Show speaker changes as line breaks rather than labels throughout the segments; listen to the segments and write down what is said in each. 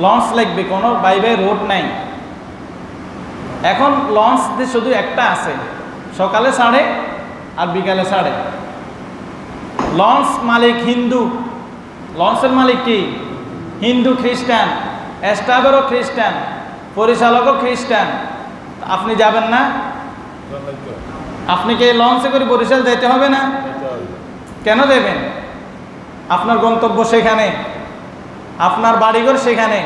Launch লাগবে, কোনো bye bye road নাই। এখন লঞ্চ দিয়ে শুধু একটা আছে, সকালে ছাড়ে আর বিকালে ছাড়ে। লঞ্চ মালিক হিন্দু, লঞ্চের মালিক কি হিন্দু খ্রিস্টান, স্টাফেরও খ্রিস্টান, পরিচালকও খ্রিস্টান। আপনি যাবেন না? আপনি কি লঞ্চে করে বরিশাল যেতে হবে না? কেন দেবেন? আপনার গন্তব্য সেখানে, আপনার বাড়িঘর সেখানে।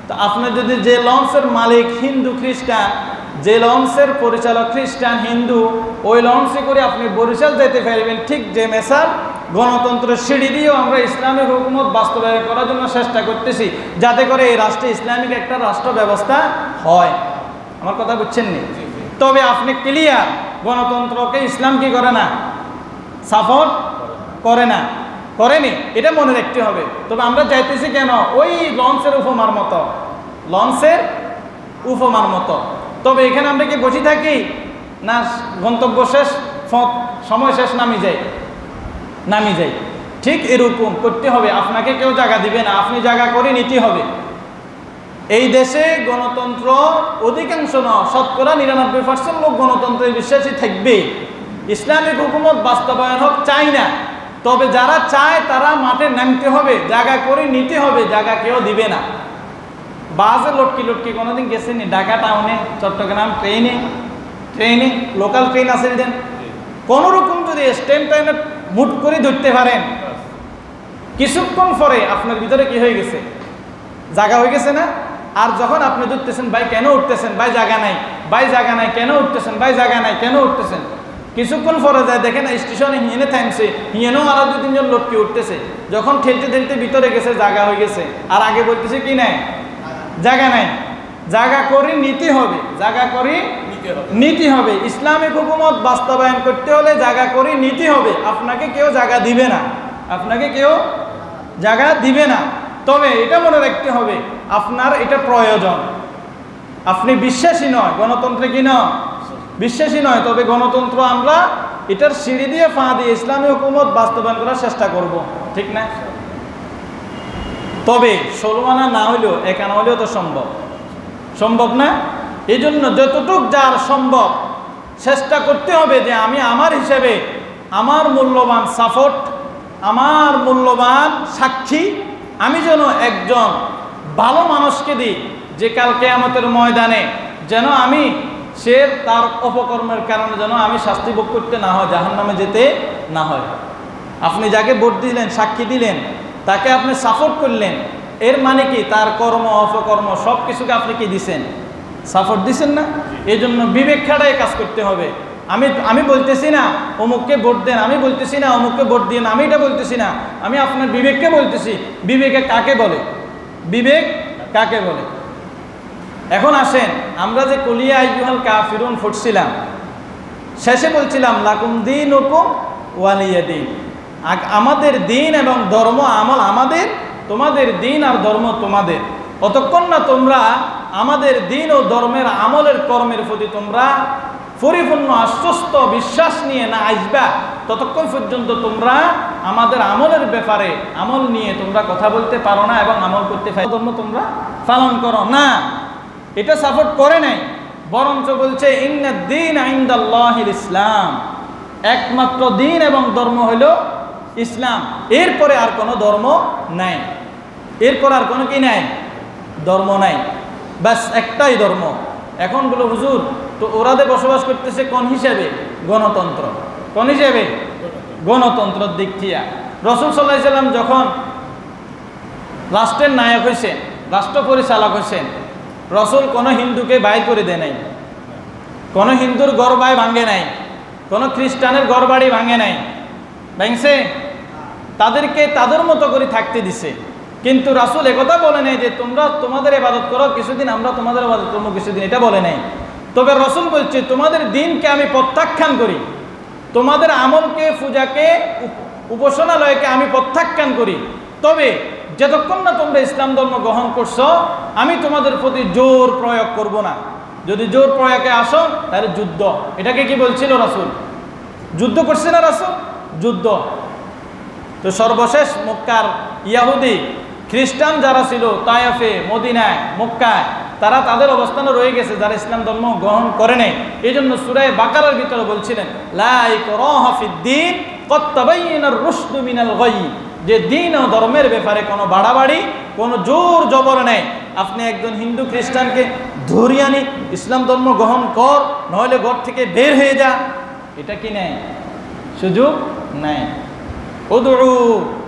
তো আপনি যদি যে লঞ্চের মালিক হিন্দু খ্রিস্টান, যে লঞ্চের পরিচালক খ্রিস্টান হিন্দু, ওই লঞ্চে করে আপনি বরিশাল যেতে পারবেন। ঠিক যে মেসাল গণতন্ত্রের সিঁড়ি দিয়েও আমরা ইসলামিক হুকুমত বাস্তবায়ন করার জন্য চেষ্টা করতেছি, যাতে করে এই রাষ্ট্রে ইসলামিক একটা রাষ্ট্র ব্যবস্থা হয়। আমার কথা বুঝছেন নি? তবে আপনি ক্লিয়ার, গণতন্ত্রকে ইসলাম কি করে না, সাপোর্ট করে না, করেনি, এটা মনে রাখতে হবে। তবে আমরা চাইতেছি কেন, ওই লঞ্চের উপমার মতো, লঞ্চের উপমার মতো। তবে এখানে আমরা কি বসে থাকি না, গন্তব্য শেষ সময় শেষ নামি যাই। ঠিক এরকম করতে হবে। আপনাকে কেউ জায়গা দিবে না, আপনি জায়গা করে নিতে হবে। এই দেশে গণতন্ত্র অধিকাংশ শতকরা 99% লোক গণতন্ত্রের বিশ্বাসী থাকবে। ইসলামিক হুকুমত বাস্তবায়ন হোক চাই না, তবে যারা চায় তারা মাঠে নামতে হবে, জায়গা করে নিতে হবে, জায়গা কেউ দিবে না। বাসে লটকি কোনোদিন গেছেনি? ঢাকা টাউনে, চট্টগ্রাম ট্রেনে লোকাল ট্রেন আছে, দেন কোনো রকম যদি স্ট্যান্ড ট্রেনে মুট করে ধরতে পারেন, কিছুক্ষণ পরে আপনার ভিতরে কি হয়ে গেছে, জায়গা হয়ে গেছে না? আর যখন আপনি ধরতেছেন, ভাই কেন উঠতেছেন, ভাই জায়গা নাই, ভাই জায়গা নাই, কেন উঠতেছেন, ভাই জায়গা নাই, কেন উঠতেছেন, কিছুক্ষণ পরে যায় দেখেন স্টেশনে হিয়েনে থামছে, হিয়েনেও আরো 2-3 জন লোককে উঠতেছে। যখন ঠেলতে ভিতরে গেছে, জায়গা হয়ে গেছে, আর আগে বলতেছে কি নাই, জায়গা নাই। জায়গা করে নিতে হবে, জায়গা করে নিতে হবে। ইসলামিক হুকুমত বাস্তবায়ন করতে হলে জায়গা করে নিতে হবে। আপনাকে কেউ জায়গা দিবে না, আপনাকে কেউ জায়গা দিবে না। তবে এটা মনে রাখতে হবে, আপনার এটা প্রয়োজন। আপনি বিশ্বাসী নয়, গণতন্ত্রে কি নয়, বিশ্বাসী নয়, তবে গণতন্ত্র আমরা এটার সিঁড়ি দিয়ে পা দিয়ে ইসলামী হুকুমত বাস্তবায়ন করার চেষ্টা করব, ঠিক না? তবে 16 আনা না হলেও 1 আনা হলেও তো সম্ভব না। এই জন্য যতটুক যার সম্ভব চেষ্টা করতে হবে যে আমি আমার হিসেবে আমার মূল্যবান সাপোর্ট, আমার মূল্যবান সাক্ষী আমি যেন একজন ভালো মানুষকে দিই, যে কাল কিয়ামতের ময়দানে যেন আমি সে তার অপকর্মের কারণে যেন আমি শাস্তি ভোগ করতে না হয়, জাহান্নামে যেতে না হয়। আপনি যাকে ভোট দিলেন, সাক্ষী দিলেন, তাকে আপনি সাপোর্ট করলেন, এর মানে কি তার কর্ম অপকর্ম সব কিছুকে আপনি কি দিছেন, সাপোর্ট দিছেন না? এই জন্য বিবেক খাটায় কাজ করতে হবে। আমি বলতেছি না অমুককে ভোট দেন, আমি বলতেছি না অমুককে ভোট দিন, আমি এটা বলতেছি না, আমি আপনার বিবেককে বলতেছি। বিবেকে কাকে বলে, বিবেক কাকে বলে? এখন আসেন, আমরা যে কুলিয়া আইয়ুহাল কাফিরুন পড়ছিলাম, শেষে বলছিলাম লাকুম দীনুকুম ওয়ালিয়া দীন। আমাদের দিন এবং ধর্ম আমল আমাদের, তোমাদের দিন আর ধর্ম তোমাদের। অতক্ষণ না তোমরা আমাদের দিন ও ধর্মের আমলের কর্মের প্রতি তোমরা পরিপূর্ণ আশ্বস্ত বিশ্বাস নিয়ে না আসবা, ততক্ষণ পর্যন্ত তোমরা আমাদের আমলের ব্যাপারে আমল নিয়ে তোমরা কথা বলতে পারো না এবং আমল করতে পারো, ধর্ম তোমরা পালন করো না। এটা সাপোর্ট করে নাই, বরঞ্চ বলছে ইন্নাদ দীন ইনদাল্লাহিল ইসলাম, একমাত্র দিন এবং ধর্ম হইল ইসলাম, এরপরে আর কোনো ধর্ম নাই, এরপর আর কোনো কি নাই, ধর্ম নাই, ব্যাস একটাই ধর্ম। এখন বলো হুজুর, তো ওরাদে বসবাস করতেছে কোন হিসেবে? গণতন্ত্র। কোন হিসেবে? গণতন্ত্রের দিক থেকে রাসূল সাল্লাল্লাহু আলাইহি সাল্লাম যখন রাষ্ট্রের নায়ক হয়েছেন, রাষ্ট্র পরিচালক হয়েছেন, রাসূল কোনো হিন্দুকে বাইর করে দেয় নাই, কোনো হিন্দুর ঘর বাড়ি ভাঙে নাই, কোনো খ্রিস্টানের ঘর বাড়ি ভাঙে নাই, ভাঙছে? তাদেরকে তাদের মতো করে থাকতে দিছে। কিন্তু রাসূল একথা বলে নাই যে তোমরা তোমাদের ইবাদত করো কিছুদিন, আমরা তোমাদের ইবাদত করবো কিছুদিন, এটা বলে নাই। তবে রাসূল বলছে তোমাদের দিনকে আমি প্রত্যাখ্যান করি, তোমাদের আমলকে, পূজাকে, উপাসনালয়কে আমি প্রত্যাখ্যান করি, তবে যতক্ষণ না তোমরা ইসলাম ধর্ম গ্রহণ করছো আমি তোমাদের প্রতি জোর প্রয়োগ করব না। যদি জোর প্রয়োগে আসো তাহলে যুদ্ধ। এটাকে কি বলছিল রাসূল? যুদ্ধ করছে না রাসূল? যুদ্ধ। তো সর্বশেষ মক্কার ইয়াহুদি খ্রিস্টান যারা ছিল তায়েফে, মদিনায়, মক্কায়, তারা তাদের অবস্থানে রয়ে গেছে যারা ইসলাম ধর্ম গ্রহণ করে নাই। এই জন্য সূরা বাকারার ভিতরে বলছিলেন লা ইকরাহা ফিদ্দীন ক্বাদ তাবায়্যানার রুশদু মিনাল গায়y, যে দিন ও ধর্মের ব্যাপারে কোনো বাড়াবাড়ি, কোনো জোর জবর নেই। আপনি একজন হিন্দু খ্রিস্টানকে ধরিয়ে আনি ইসলাম ধর্ম গ্রহণ কর, নইলে ঘর থেকে বের হয়ে যা, এটা কি নেই? সুযোগ নেই। উদউ,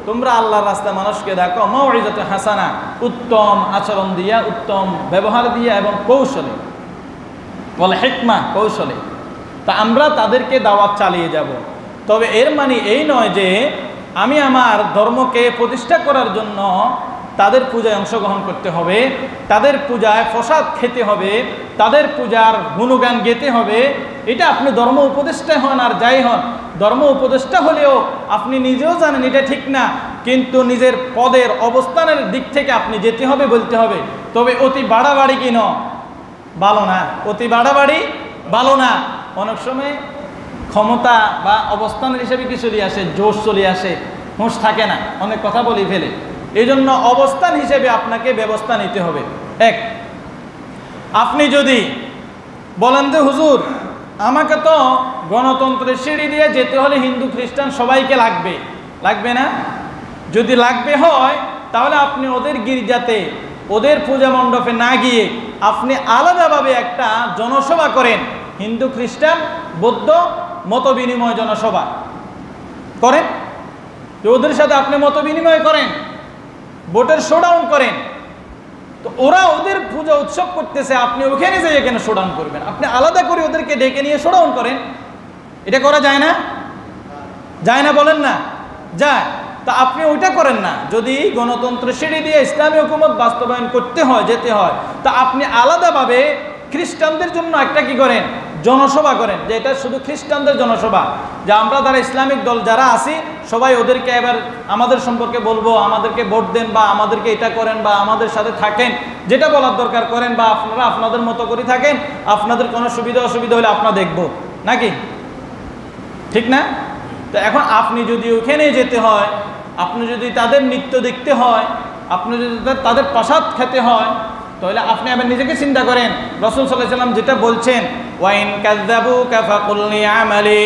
তোমরা আল্লাহর রাস্তায় মানুষকে ডাকো, মাউইজাতুন হাসানা, উত্তম আচরণ দিয়া, উত্তম ব্যবহার দিয়া এবং কৌশলে, বলে হিকমা, কৌশলে। তা আমরা তাদেরকে দাওয়াত চালিয়ে যাব। তবে এর মানে এই নয় যে আমি আমার ধর্মকে প্রতিষ্ঠা করার জন্য তাদের পূজায় অংশগ্রহণ করতে হবে, তাদের পূজায় প্রসাদ খেতে হবে, তাদের পূজার গুণগান গেতে হবে। এটা আপনি ধর্ম উপদেষ্টা হন আর যাই হন, ধর্ম উপদেষ্টা হলেও আপনি নিজেও জানেন এটা ঠিক না, কিন্তু নিজের পদের অবস্থানের দিক থেকে আপনি যেতে হবে, বলতে হবে। তবে অতি বাড়াবাড়ি কি ভালো না, অতি বাড়াবাড়ি ভালো না। অনেক সময় ক্ষমতা বা অবস্থানের হিসেবে কি চলে আসে, জোশ চলে আসে, হুঁশ থাকে না, অনেক কথা বলি ফেলে। এই জন্য অবস্থান হিসেবে আপনাকে ব্যবস্থা নিতে হবে। এক, আপনি যদি বলেন যে হুজুর আমাকে তো গণতন্ত্রের সিঁড়ি দিয়ে যেতে হলে হিন্দু খ্রিস্টান সবাইকে লাগবে, লাগবে না? যদি লাগবে হয় তাহলে আপনি ওদের গির্জাতে, ওদের পূজা মণ্ডপে না গিয়ে আপনি আলাদাভাবে একটা জনসভা করেন, হিন্দু খ্রিস্টান বৌদ্ধ মত বিনিময় জনসভা করেন, যে ওদের সাথে আপনি মত বিনিময় করেন, ভোটের শোডাউন করেন। তো ওরা ওদের পূজা উৎসব করতেছে, আপনি ওখানে যাই এখানে শোডাউন করবেন, আপনি আলাদা করে ওদেরকে ডেকে নিয়ে শোডাউন করেন। এটা করা যায় না? যায় না বলেন না? যায়। তা আপনি ওইটা করেন না। যদি গণতন্ত্রের সিঁড়ি দিয়ে ইসলামী হুকুমত বাস্তবায়ন করতে হয়, যেতে হয়, তা আপনি আলাদাভাবে খ্রিস্টানদের জন্য একটা কি করেন, জনসভা করেন, যে এটা শুধু খ্রিস্টানদের জনসভা, যে আমরা যারা ইসলামিক দল যারা আছি সবাই ওদেরকে এবার আমাদের সম্পর্কে বলবো, আমাদেরকে ভোট দেন বা আমাদেরকে এটা করেন বা আমাদের সাথে থাকেন, যেটা বলার দরকার করেন, বা আপনারা আপনাদের মতো করে থাকেন, আপনাদের কোনো সুবিধা অসুবিধা হলে আপনারা দেখবো, নাকি ঠিক না? তো এখন আপনি যদি ওখানে যেতে হয়, আপনি যদি তাদের নৃত্য দেখতে হয়, আপনি যদি তাদের প্রসাদ খেতে হয়, তাহলে আপনি আবার নিজেকে চিন্তা করেন। রাসূল সাল্লাল্লাহু আলাইহি ওয়াসাল্লাম যেটা বলছেন, ওয়াইন কাযাবুকা ফাকুল লিআমালি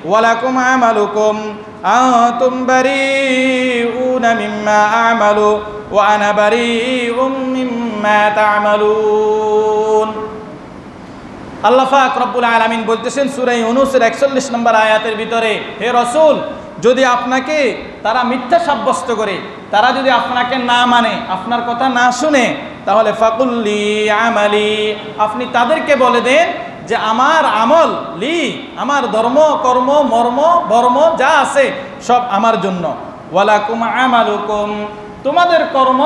ওয়ালাকুম আমালুকুম আনতুম বারিউনা মিম্মা আমালু ওয়া আনা বারিউম মিম্মা তা'মালুন। আল্লাহ পাক রব্বুল আলামিন বলতেছেন সূরা ইউনূসের 41 নম্বর আয়াতের ভিতরে, হে রাসূল, যদি আপনাকে তারা মিথ্যা সাব্যস্ত করে, তারা যদি আপনাকে না মানে, আপনার কথা না শুনে, তাহলে ফাকুল্লি আমালি, আপনি তাদেরকে বলে দেন যে আমার আমল, আমার ধর্ম, কর্ম, মর্ম, বর্ম যা আছে সব আমার জন্য। ওয়ালাকুম আমালুকুম, তোমাদের কর্ম,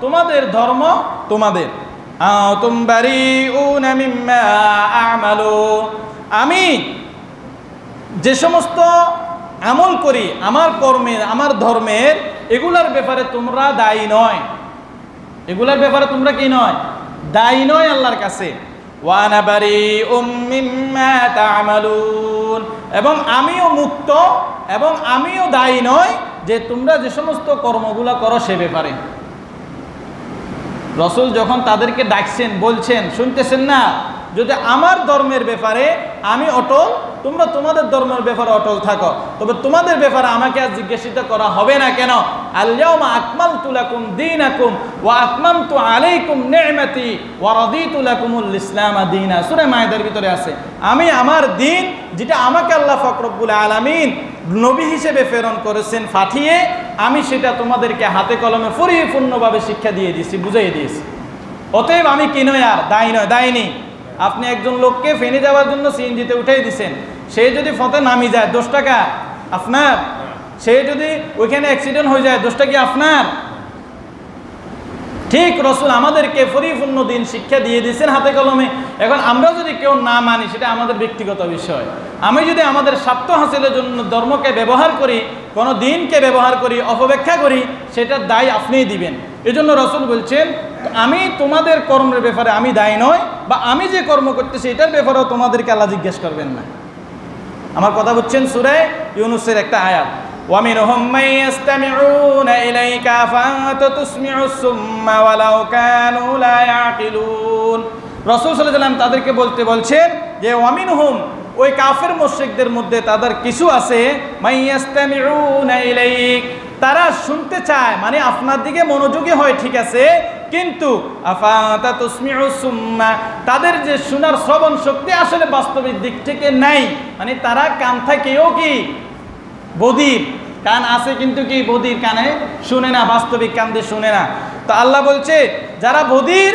তোমাদের ধর্ম তোমাদের। আনতুম বারিউনা মিম্মা আমালু, আমি যে সমস্ত আমল করি, আমার কর্মের, আমার ধর্মের, এগুলার ব্যাপারে তোমরা দায়ী নয়, এগুলার ব্যাপারে তোমরা কি নয়, দায়ী নয় আল্লাহর কাছে। ওয়া আনা বারিউম মিম্মা তা'মালুন, এবং আমিও মুক্ত এবং আমিও দায়ী নয় যে তোমরা যে সমস্ত কর্মগুলো করো সে ব্যাপারে। রাসূল যখন তাদেরকে ডাকছেন, বলছেন, শুনতেছেন না, যদি আমার ধর্মের ব্যাপারে আমি অটল, তোমরা তোমাদের ধর্মের ব্যাপারে অটল থাকো, তবে তোমাদের ব্যাপারে আমাকে আর জিজ্ঞাসিত করা হবে না। কেন? আল ইয়াউমা আকমালতু লাকুম দীনাকুম ওয়া আতমামতু আলাইকুম নি'মাতি ওয়া রাদিতু লাকুমুল ইসলাম দীনা। সূরা মায়েদার ভিতরে আছে, আমি আমার দিন, যেটা আমাকে আল্লাহ পাক রব্বুল আলামিন নবী হিসেবে প্রেরণ করেছেন পাঠিয়ে, আমি সেটা তোমাদেরকে হাতে কলমে পরিপূর্ণভাবে শিক্ষা দিয়ে দিয়েছি, বুঝিয়ে দিয়েছি। অতএব আমি কি নয়, আর দায়ী নয়, দায়ী নেই। আপনি একজন লোককে ফেনে যাওয়ার জন্য সিএনজিতে উঠাই দিচ্ছেন, সে যদি ফতে নামি যায়, 10 টাকা আপনার। সে যদি ওইখানে অ্যাক্সিডেন্ট হয়ে যায়, 10 টাকা কি আপনার? ঠিক রাসূল আমাদেরকে পরিপূর্ণ দিন শিক্ষা দিয়ে দিয়েছেন হাতে কলমে। এখন আমরা যদি কেউ না মানি, সেটা আমাদের ব্যক্তিগত বিষয়। আমি যদি আমাদের স্বার্থ হাসিলের জন্য ধর্মকে ব্যবহার করি, কোনো দিনকে ব্যবহার করি, অপব্যাখ্যা করি, সেটার দায় আপনিই দিবেন। এজন্য রাসূল বলছেন, আমি তোমাদের কর্মের ব্যাপারে আমি দায়ী নয়, বা আমি যে কর্ম করতেছি এটার ব্যাপারেও তোমাদেরকে আল্লাহ জিজ্ঞেস করবেন না। আমার কথা বুঝছেন? সূরা ইউনূসের একটা আয়াত। ومنهم من يستمعون إليك أفأنت تسمع الصم ولو كانوا لا يعقلون রাসূল সাল্লাল্লাহু আলাইহি ওয়াসাল্লাম তাদেরকে বলছেন যে ওয়ামিনহুম ওই কাফের মুশরিকদের মধ্যে তাদের কিছু আছে মাইয়াস্তামিউনা ইলাইক তারা শুনতে চায় মানে আপনার দিকে মনোযোগী হয় ঠিক আছে কিন্তু আফাতা তুসমিউ সুম্মা তাদের যে শোনার শ্রবণ শক্তি আসলে বাস্তবিক দিক থেকে নাই মানে তারা কান থেকেও কি বধির কান আছে কিন্তু কি বধির কানে শুনে না বাস্তবিক কান দিয়ে শুনে না তো আল্লাহ বলছে যারা বধির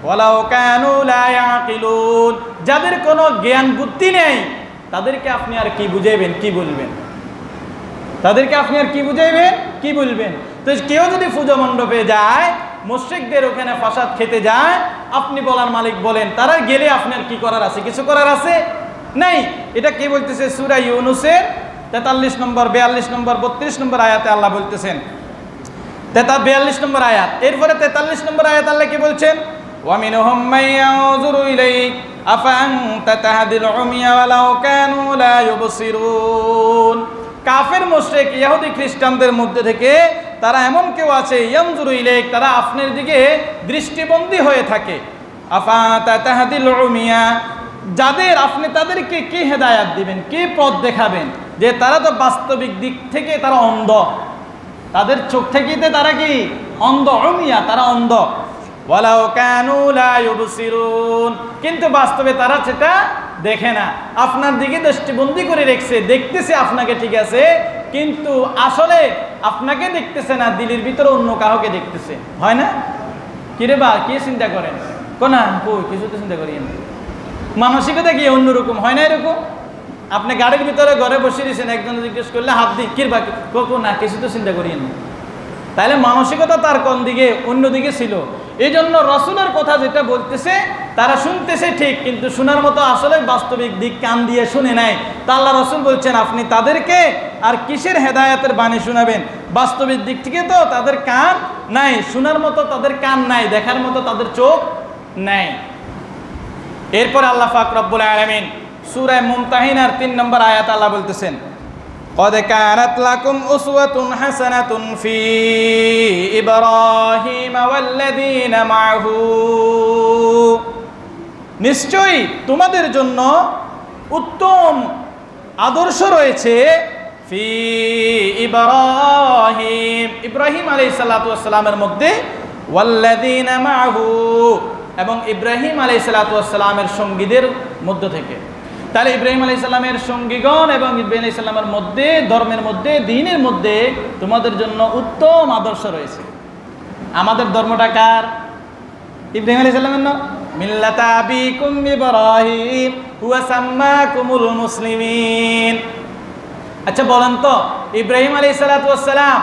ওয়ালাউ কানু লা ইয়াকিলুন যাদের কোনো জ্ঞান বুদ্ধি নেই তাদেরকে আপনি আর কি বুঝাইবেন কি বলবেন তাদেরকে আপনি আর কি বুঝাইবেন কি বলবেন তো কেউ যদি পূজা মণ্ডপে যায় মুশরিকদের ওখানে ফাসাদ খেতে যায় আপনি বলার মালিক বলেন তারা গেলে আপনার কি করার আছে কিছু করার আছে নাই এটা কি বলতেছে সূরা ইউনূসের 43 নম্বর 42 নম্বর 32 নম্বর আয়াতে আল্লাহ বলতেছেন 42 নম্বর আয়াত এরপরে 43 নম্বর আয়াত আল্লাহ কি বলছেন ومنهم من ينظر إليك أفأنت تهدي العمي ولو كانوا لا يبصرون কাফের মুশরিক ইহুদি খ্রিস্টানদের মধ্যে থেকে তারা এমন কেউ আছে ইয়ানজুরু ইলাইক তারা আপনার দিকে দৃষ্টিবন্দী হয়ে থাকে আফাতা তাহদিল উমিয়া যাদের আপনি তাদেরকে কি হেদায়েত দিবেন কি পথ দেখাবেন যে তারা তো বাস্তবিক দিক থেকে তারা অন্ধ তাদের চোখ থেকেতে তারা কি অন্ধ উমিয়া তারা অন্ধ ওয়ালাউ কানু লা ইউবসিরুন কিন্তু বাস্তবে তারা সেটা দেখে না আপনার দিকে দৃষ্টিবন্দী করে রেখেছে দেখতেছে আপনাকে ঠিক আছে কিন্তু আসলে আপনাকে দেখতেছে না দিলের ভিতরে অন্য কাউকে দেখতেছে হয় না কিরে বা কি চিন্তা করেন কোনা কই কিছু তো চিন্তা করেন মানসিকতা কি অন্যরকম হয় না এরকম আপনি গাড়ির ভিতরে ঘরে বসে দিয়েছেন একজন জিজ্ঞেস করলে হাত দিয়ে কির বাকি কোকো না কিছু তো চিন্তা করিয়েন তাহলে মানসিকতা তার কোন দিকে অন্যদিকে ছিল এই জন্য রাসূলের কথা যেটা বলতেছে তারা শুনতেছে ঠিক কিন্তু শোনার মতো আসলে বাস্তবিক দিক কান দিয়ে শুনে নাই তা আল্লাহ রাসূল বলছেন আপনি তাদেরকে আর কিসের হেদায়েতের বাণী শোনাবেন বাস্তবিক দিক থেকে তো তাদের কান নাই শোনার মতো তাদের কান নাই দেখার মতো তাদের চোখ নাই এরপর আল্লাহ পাক রব্বুল আলামিন সূরা মুমতাহিনার 3 নম্বর আয়াত আল্লাহ বলতেছেন قد كانت لكم أسوة حسنة في إبراهيم والذين معه নিশ্চয়ই তোমাদের জন্য উত্তম আদর্শ রয়েছে ফি ইব্রাহিম আলাইহিস সালাতু ওয়াস সালামের মধ্যে ওয়াল্লাযীনা মাআহু এবং ইব্রাহিম আলাইহিস সালাতু ওয়াস সালামের সঙ্গীদের মধ্য থেকে তাহলে ইব্রাহিম আলাইহিস সালামের সঙ্গীগণ এবং ইব্রাহিম আলাইহিস সালামের মধ্যে ধর্মের মধ্যে দ্বীনের মধ্যে তোমাদের জন্য উত্তম আদর্শ রয়েছে আমাদের ধর্মটা কার ইব্রাহিম আলাইহিস সালামের না মিল্লাতা আবিকুম ইব্রাহিম হুয়া সাম্মাকুমুল মুসলিমিন আচ্ছা বলেন তো ইব্রাহিম আলাইহিস সালাতু ওয়াস সালাম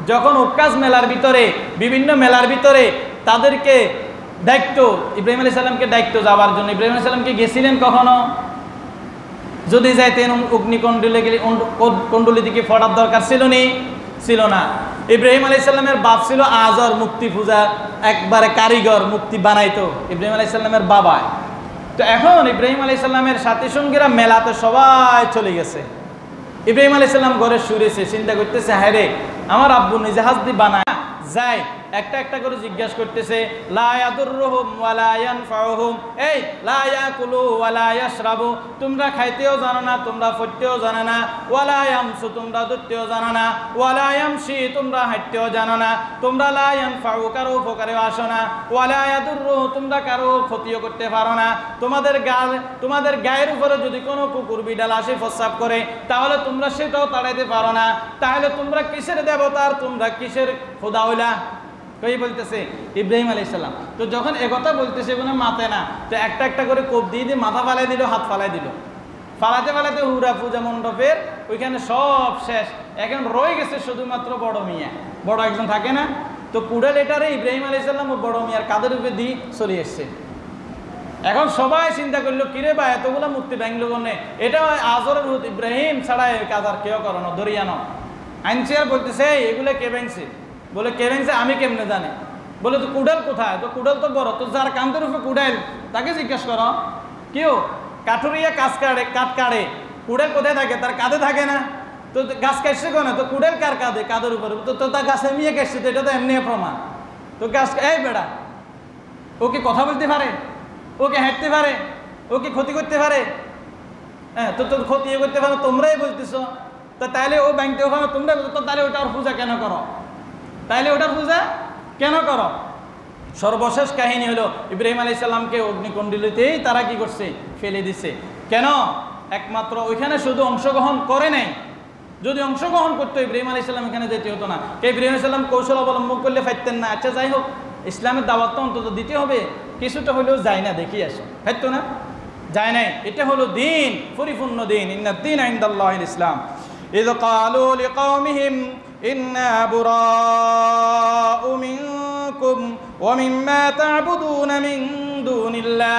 যখন উক্কাস মেলার ভিতরে বিভিন্ন মেলার ভিতরে তাদেরকে দায়িত্ব ইব্রাহিম আলাইহিস সালামকে দায়িত্ব যাওয়ার জন্য ইব্রাহিম আলাইহিস সালামকে গেছিলেন কখনো যদি যাইতেন অগ্নিকুণ্ডলে গেলে কুণ্ডলী দিকে ফোড়ার দরকার ছিল না ইব্রাহিম আলাইহিস সালামের বাপ ছিল আজর মূর্তি পূজা একবারে কারিগর মূর্তি বানাইতো ইব্রাহিম আলাইহিস সালামের বাবা তো এখন ইব্রাহিম আলাইহিস সালামের সাথী সঙ্গীরা মেলাতে সবাই চলে গেছে ইব্রাহিম আলাইহিস সালাম ঘরে শুয়েছে চিন্তা করতেছে হ্যাঁ রে আমার আব্বু নিজে হাত দিয়ে বানায় যায় একটা একটা করে জিজ্ঞাসা করতেছে লা ইয়াদুররুহুম ওয়ালা ইয়ানফাউহুম এই লা ইয়াকুলু ওয়ালা ইয়াশরাবু তোমরা খাইতেও জানো না তোমরা পড়তেও জানো না ওয়ালা ইয়ামসু তোমরা ধরতেও জানো না ওয়ালা ইয়ামশি তোমরা হাঁটতেও জানো না তোমরা লা ইয়ানফাউ কারো উপকারেও আসো না ওয়ালা ইয়াদুররু তোমরা কারো ক্ষতিও করতে পারো না তোমাদের গায়ের উপরে যদি কোনো কুকুর বিড়াল আসে প্রস্রাব করে তাহলে তোমরা সেটাও তাড়াইতে পারো না তাহলে তোমরা কিসের দেবতার তোমরা কিসের খোদা হইলা কই বলতেছে ইব্রাহিম আলাইহিস সালাম তো যখন একথা বলতেছে কোনো মাথায় না তো একটা একটা করে কোপ দিয়ে মাথা ফালাই দিল হাত ফালাই দিল ফালাতে হুরা পূজা মণ্ডপের ওইখানে সব শেষ এখন রয়ে গেছে শুধুমাত্র বড় মিয়া বড় একজন থাকে না তো পুরো লেটারে ইব্রাহিম আলাইহিস সালাম ও বড় মিয়ার কাঁধের উপরে দিয়ে চলে এসছে এখন সবাই চিন্তা করলো কিরে বা এতগুলো মূর্তি ব্যাংলো গনে এটা আজরের হুত ইব্রাহিম ছাড়া কাজ আর কেউ করো না দরিয়ানো আইনছে আর বলতেছে এগুলো কে ব্যাংছে বলে কে ব্যাংছে আমি কেমনে জানি বলে তো কুডাল কোথায় তো কুডাল তো বড় তো যার কান্তের উপরে কুডাল তাকে জিজ্ঞেস করো কেউ কাঠুরিয়া কাঠ কাটে কুডাল কোথায় থাকে তার কাঁধে থাকে না তো গাছ কাটছে কেন? তো কুড়েল কার কাঁধে? কাঁধের উপরে। তো তা গাছ এমনি কাটছে, তো এটা তো এমনি প্রমাণ। তো গাছ এই বেড়া, ওকে কথা বলতে পারে, ওকে হাঁটতে পারে, ওকে ক্ষতি করতে পারে, হ্যাঁ, তো তোর ক্ষতি করতে পারো তোমরাই বলতেছো। তো তাইলে ও ব্যাংকতেও পারো তোমরা, তো তাহলে ওটার পূজা কেন করো? তাইলে ওটার পূজা কেন করো? সর্বশেষ কাহিনী হলো ইব্রাহিম আলাইহিস সালামকে অগ্নিকুণ্ডলিতেই তারা কি করছে? ফেলে দিছে। কেন? একমাত্র ওইখানে শুধু অংশগ্রহণ করে নাই, যদি অংশগ্রহণ করতো ইব্রাহিম আলাইহিস সালাম এখানে যেতে হতো না। কে ইব্রাহিম আলাইহিস সালাম কৌশল অবলম্বন করলে ফাইতেন না? আচ্ছা যাই হোক, ইসলামের দাওয়াত তো অন্তত দিতে হবে, কিছুটা হলেও যায় না, দেখি আসো, ফাইতো না, যায় নাই। এটা হলো দিন, পরিপূর্ণ দিন। ইন্নাদ-দীনা ইনদাল্লাহিল ইসলাম। ইয ক্বালু লিকাওমিহিম ইন্না বুরাউ মিনকুম ওয়া মিম্মা তা'বুদুনা মিন দুনিল্লাহ।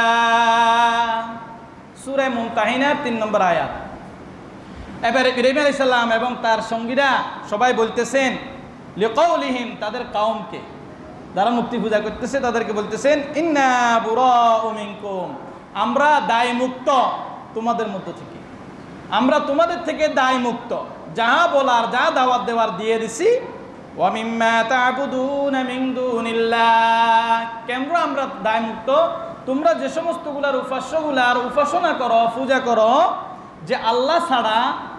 সূরা মুমতাহিনা ৩ নম্বর আয়াত। এবারে ইব্রাহিম আলাইহিস সালাম এবং তার সঙ্গীরা সবাই বলতেছেন লিকাউলিহিম, তাদের কওমকে, যারা মূর্তি পূজা করতেছে তাদেরকে বলতেছেন ইন্না বুরাউ মিনকুম, আমরা দায় মুক্ত তোমাদের মধ্য থেকে, আমরা তোমাদের থেকে দায় মুক্ত, যা বলার যা দাওয়াত দেওয়ার দিয়ে দিছি। ওয়া মিম্মা তা'বুদুনা মিন দুনিল্লাহ, কেন আমরা দায় মুক্ত? তোমরা যে সমস্তগুলার উপাস্যগুলার উপাসনা করো, পূজা করো, যে আল্লাহ ছাড়া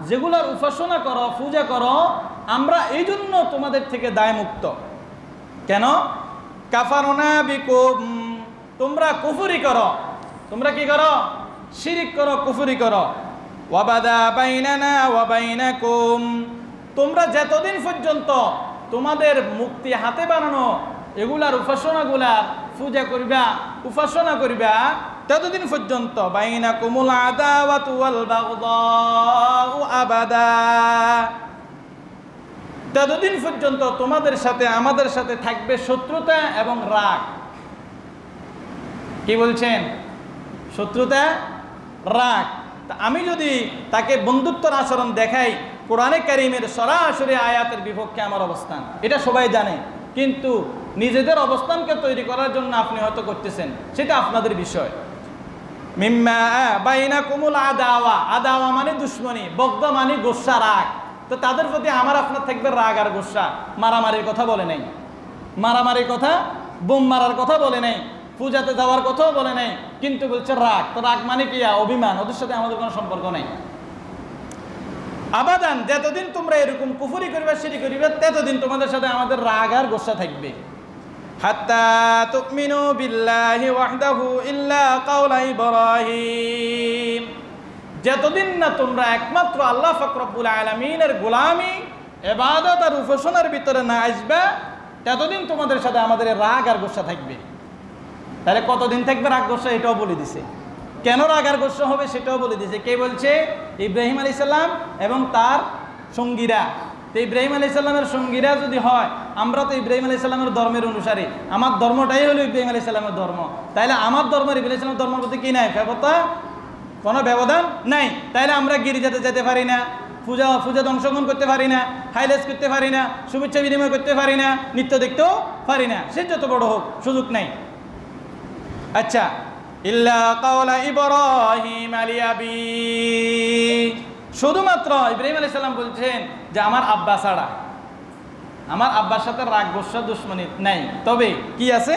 যেগুলার উপাসনা করো, পূজা করো, আমরা এই জন্য তোমাদের থেকে দায় মুক্ত। কেন? কাফারনা বিকুম, তোমরা কুফরি করো, তোমরা কি করো? শিরিক করো, কুফরি করো। ওয়াবাদা বাইনানা ওয়া বাইনাকুম, তোমরা যতদিন পর্যন্ত তোমাদের মুক্তি হাতে বানানো এগুলার উপাসনাগুলার পূজা করিবা, উপাসনা করিবা, ততদিন পর্যন্ত বাইনাকুমুল আদাওয়াতু ওয়াল বাগদাউ আবাদা, ততদিন পর্যন্ত তোমাদের সাথে আমাদের সাথে থাকবে শত্রুতা এবং রাগ। কি বলছেন? শত্রুতা, রাগ। তা আমি যদি তাকে বন্ধুত্বর আচরণ দেখাই, কোরআনে কারীমের সরাসরি আয়াতের বিপক্ষে আমার অবস্থান, এটা সবাই জানে, কিন্তু নিজেদের অবস্থানকে তৈরি করার জন্য আপনি হয়তো করতেছেন, সেটা আপনাদের বিষয়। মিম্মা বাইনাকুমুল আদাওয়া, আদাওয়া মানে দুশ্মনী, বগদা মানে গোসা, রাগ। তো তাদের প্রতি আমার আপনার থাকবে রাগ আর গোসা। মারামারির কথা বলে নাই, মারামারির কথা, বোম মারার কথা বলে নাই, পূজাতে যাওয়ার কথাও বলে নাই, কিন্তু বলছে রাগ। তো রাগ মানে কি? অভিমান, ওদের সাথে আমাদের কোনো সম্পর্ক নেই। আবাদান, যতদিন তোমরা এরকম কুফরি করিবা, শিরক করিবা, ততদিন তোমাদের সাথে আমাদের রাগ আর গোসা থাকবে। হাত্তা তুমিনু বিল্লাহি ওয়াহদাহু ইল্লা কাওলা ইব্রাহিম, যতদিন না তোমরা একমাত্র আল্লাহ পাক রব্বুল আলামিনের গোলামি, ইবাদত আর উপাসনার ভিতরে না আসবে, ততদিন তোমাদের সাথে আমাদের রাগ আর গোসা থাকবে। তাহলে কতদিন থাকবে রাগ গোসা? এটাও বলে দিছে। কেন রাগ আর গোসা হবে সেটাও বলে দিছে। কে বলছে? ইব্রাহিম আলাইহিস সালাম এবং তার সঙ্গীরা। তো ইব্রাহিম আলাইহিস সালামের সঙ্গীরা যদি হয়, আমরা তো ইব্রাহিম আলাইহিস সালামের ধর্মের অনুসারী, আমার ধর্মটাই হলো ইব্রাহিম আলাইহিস সালামের ধর্ম, তাইলে আমার ধর্ম ইব্রাহিম আলাইহিস সালামের ধর্মের প্রতি কি নাই? কোনো ব্যবধান নাই। তাইলে আমরা গির্জাতে যেতে পারি না, পূজাতে অংশগ্রহণ করতে পারি না, হাইলাইট করতে পারি না, শুভেচ্ছা বিনিময় করতে পারি না, নৃত্য দেখতেও পারি না, সে যত বড় হোক, সুযোগ নাই। আচ্ছা, ইল্লা কাওলা ইব্রাহিম আলিয়াবি, শুধুমাত্র ইব্রাহিম আলাইহিস সালাম বলছেন যে আমার আব্বা ছাড়া, আমার আব্বার সাথে রাগ গোসা দুশ্মনী নাই। তবে কি আছে?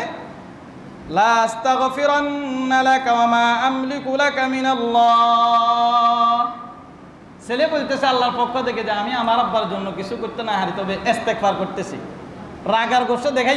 লা আস্তাগফিরান্না লাকা ওয়া মা আমলিকু লাকা মিনাল্লাহ, ছেলে বলতেছে আল্লাহর পক্ষ থেকে যে আমি আমার আব্বার জন্য কিছু করতে না হারি, তবে ইস্তেগফার করতেছি। রাগ আর গোসা দেখাই